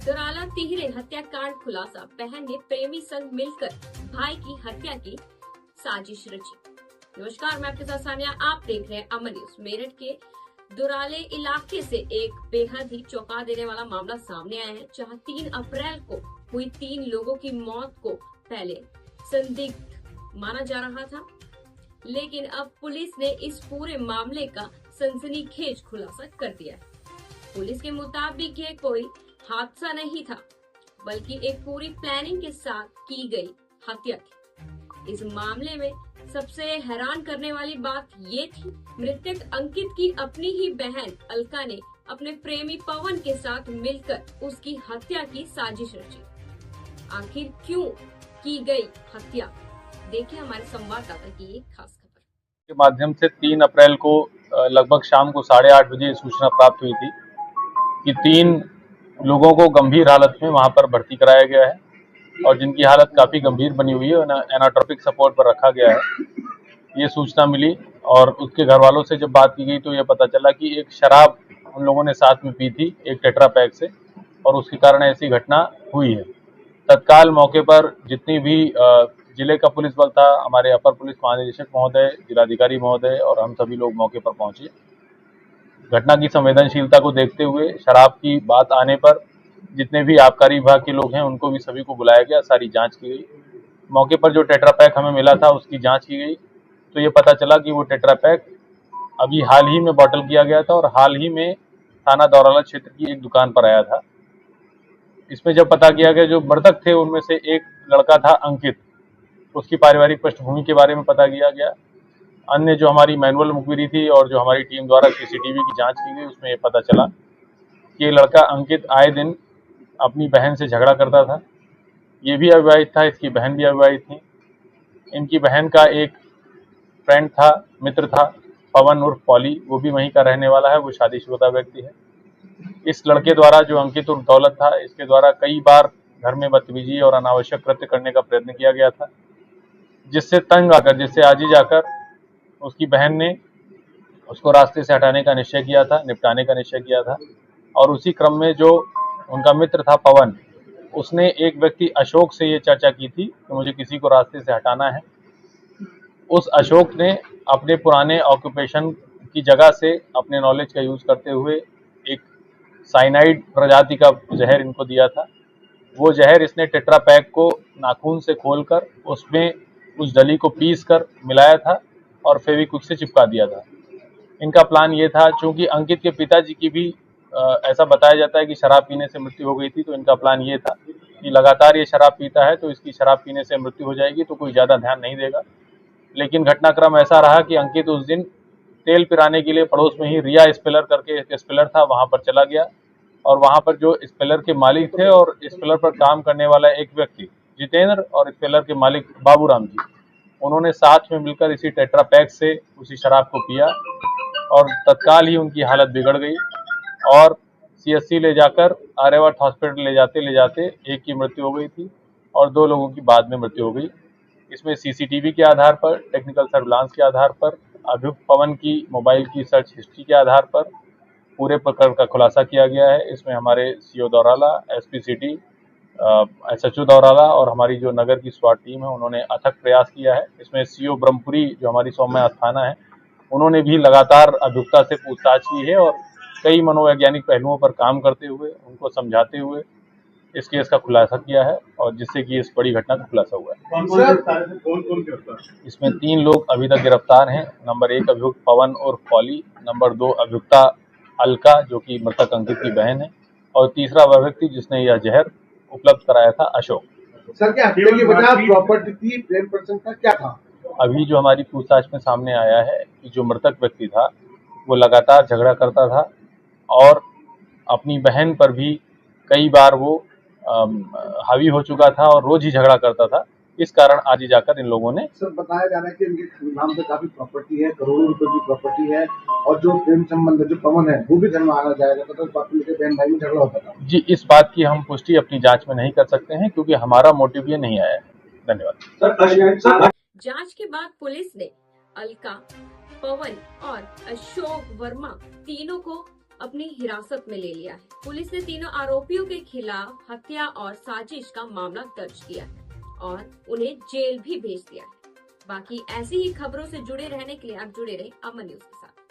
दुराला तिहरे हत्याकांड खुलासा, बहन ने प्रेमी संग मिलकर भाई की हत्या की साजिश रची। नमस्कार, मैं आपके साथ सानिया, आप देख रहे हैं अमर न्यूज। मेरठ के दुराले इलाके से एक बेहद ही चौंका देने वाला मामला सामने आया है, जहां 3 अप्रैल को हुई 3 लोगों की मौत को पहले संदिग्ध माना जा रहा था, लेकिन अब पुलिस ने इस पूरे मामले का सनसनीखेज खुलासा कर दिया है। पुलिस के मुताबिक ये कोई हादसा नहीं था, बल्कि एक पूरी प्लानिंग के साथ की गई हत्या थी। इस मामले में सबसे हैरान करने वाली बात ये थी, मृतक अंकित की अपनी ही बहन अलका ने अपने प्रेमी पवन के साथ मिलकर उसकी हत्या की साजिश रची। आखिर क्यों की गई हत्या, देखिए हमारे संवाददाता की एक खास खबर के माध्यम से 3 अप्रैल को लगभग शाम को 8:30 बजे सूचना प्राप्त हुई थी कि 3 लोगों को गंभीर हालत में वहां पर भर्ती कराया गया है और जिनकी हालत काफ़ी गंभीर बनी हुई है, एनाट्रोपिक सपोर्ट पर रखा गया है। ये सूचना मिली और उसके घर वालों से जब बात की गई तो ये पता चला कि एक शराब उन लोगों ने साथ में पी थी, एक टेट्रा पैक से, और उसके कारण ऐसी घटना हुई है। तत्काल मौके पर जितनी भी जिले का पुलिस बल था, हमारे अपर पुलिस महानिदेशक महोदय, जिलाधिकारी महोदय और हम सभी लोग मौके पर पहुंचे। घटना की संवेदनशीलता को देखते हुए शराब की बात आने पर जितने भी आबकारी विभाग के लोग हैं उनको भी सभी को बुलाया गया, सारी जांच की गई। मौके पर जो टेट्रा पैक हमें मिला था उसकी जांच की गई तो ये पता चला कि वो टेट्रा पैक अभी हाल ही में बॉटल किया गया था और हाल ही में थाना दौराला क्षेत्र की एक दुकान पर आया था। इसमें जब पता किया गया, जो मृतक थे उनमें से एक लड़का था अंकित, उसकी पारिवारिक पृष्ठभूमि के बारे में पता किया गया। अन्य जो हमारी मैनुअल मुखबिरी थी और जो हमारी टीम द्वारा सीसीटीवी की जांच की गई उसमें ये पता चला कि ये लड़का अंकित आए दिन अपनी बहन से झगड़ा करता था। ये भी अविवाहित था, इसकी बहन भी अविवाहित थी। इनकी बहन का एक फ्रेंड था, मित्र था, पवन उर्फ पॉली, वो भी वहीं का रहने वाला है, वो शादीशुदा व्यक्ति है। इस लड़के द्वारा, जो अंकित उर्फ दौलत था, इसके द्वारा कई बार घर में बदतमीजी और अनावश्यक कृत्य करने का प्रयत्न किया गया था, जिससे तंग आकर, जिससे आजीज आकर उसकी बहन ने उसको रास्ते से हटाने का निश्चय किया था, निपटाने का निश्चय किया था। और उसी क्रम में जो उनका मित्र था पवन, उसने एक व्यक्ति अशोक से ये चर्चा की थी कि मुझे किसी को रास्ते से हटाना है। उस अशोक ने अपने पुराने ऑक्यूपेशन की जगह से अपने नॉलेज का यूज करते हुए एक साइनाइड प्रजाति का जहर इनको दिया था। वो जहर इसने टेट्रा पैक को नाखून से खोलकर उसमें उस डली को पीस कर मिलाया था और फेविक्विक से चिपका दिया था। इनका प्लान ये था, चूंकि अंकित के पिताजी की भी ऐसा बताया जाता है कि शराब पीने से मृत्यु हो गई थी, तो इनका प्लान ये था कि लगातार ये शराब पीता है तो इसकी शराब पीने से मृत्यु हो जाएगी तो कोई ज़्यादा ध्यान नहीं देगा। लेकिन घटनाक्रम ऐसा रहा कि अंकित उस दिन तेल पिराने के लिए पड़ोस में ही रिया स्पेलर करके एक स्पेलर था, वहाँ पर चला गया और वहाँ पर जो स्पेलर के मालिक थे और स्पेलर पर काम करने वाला एक व्यक्ति जितेंद्र और स्पेलर के मालिक बाबूराम जी, उन्होंने साथ में मिलकर इसी टेट्रा पैक से उसी शराब को पिया और तत्काल ही उनकी हालत बिगड़ गई और सीएससी ले जाकर आर्यवर्त हॉस्पिटल ले जाते एक की मृत्यु हो गई थी और 2 लोगों की बाद में मृत्यु हो गई। इसमें सीसीटीवी के आधार पर, टेक्निकल सर्विलांस के आधार पर, अभियुक्त पवन की मोबाइल की सर्च हिस्ट्री के आधार पर पूरे प्रकरण का खुलासा किया गया है। इसमें हमारे CO Daurala, SP city, SHO Daurala और हमारी जो नगर की स्वाट टीम है उन्होंने अथक प्रयास किया है। इसमें सीओ ब्रह्मपुरी, जो हमारी सौम्य अस्थाना है, उन्होंने भी लगातार अभियुक्ता से पूछताछ की है और कई मनोवैज्ञानिक पहलुओं पर काम करते हुए, उनको समझाते हुए इस केस का खुलासा किया है और जिससे कि इस बड़ी घटना का खुलासा हुआ है। इसमें 3 लोग अभी तक गिरफ्तार हैं। नंबर 1 अभियुक्त पवन और पॉली, नंबर 2 अभियुक्ता अलका जो कि मृतक अंकित की बहन है, और तीसरा वह व्यक्ति जिसने यह जहर उपलब्ध कराया था, अशोक। सर, क्या हत्या की वजह प्रॉपर्टी थी, प्रेम प्रसंग था, क्या था? अभी जो हमारी पूछताछ में सामने आया है कि जो मृतक व्यक्ति था वो लगातार झगड़ा करता था और अपनी बहन पर भी कई बार वो हावी हो चुका था और रोज ही झगड़ा करता था। इस कारण आज ही जाकर इन लोगों ने, सर, बताया जा रहा है कि इनके नाम पे काफी प्रॉपर्टी है, करोड़ों रुपए की प्रॉपर्टी है और जो प्रेम संबंध जो पवन है वो भी घर में आना जाएगा, तो इस बात को लेकर बहन भाई में झगड़ा होता था। जी, इस बात की हम पुष्टि अपनी जांच में नहीं कर सकते हैं क्योंकि हमारा मोटिव ये नहीं आया है। धन्यवाद। जांच के बाद पुलिस ने अलका, पवन और अशोक वर्मा तीनों को अपनी हिरासत में ले लिया है। पुलिस ने तीनों आरोपियों के खिलाफ हत्या और साजिश का मामला दर्ज किया है और उन्हें जेल भी भेज दिया है। बाकी ऐसी ही खबरों से जुड़े रहने के लिए आप जुड़े रहे अमर न्यूज के साथ।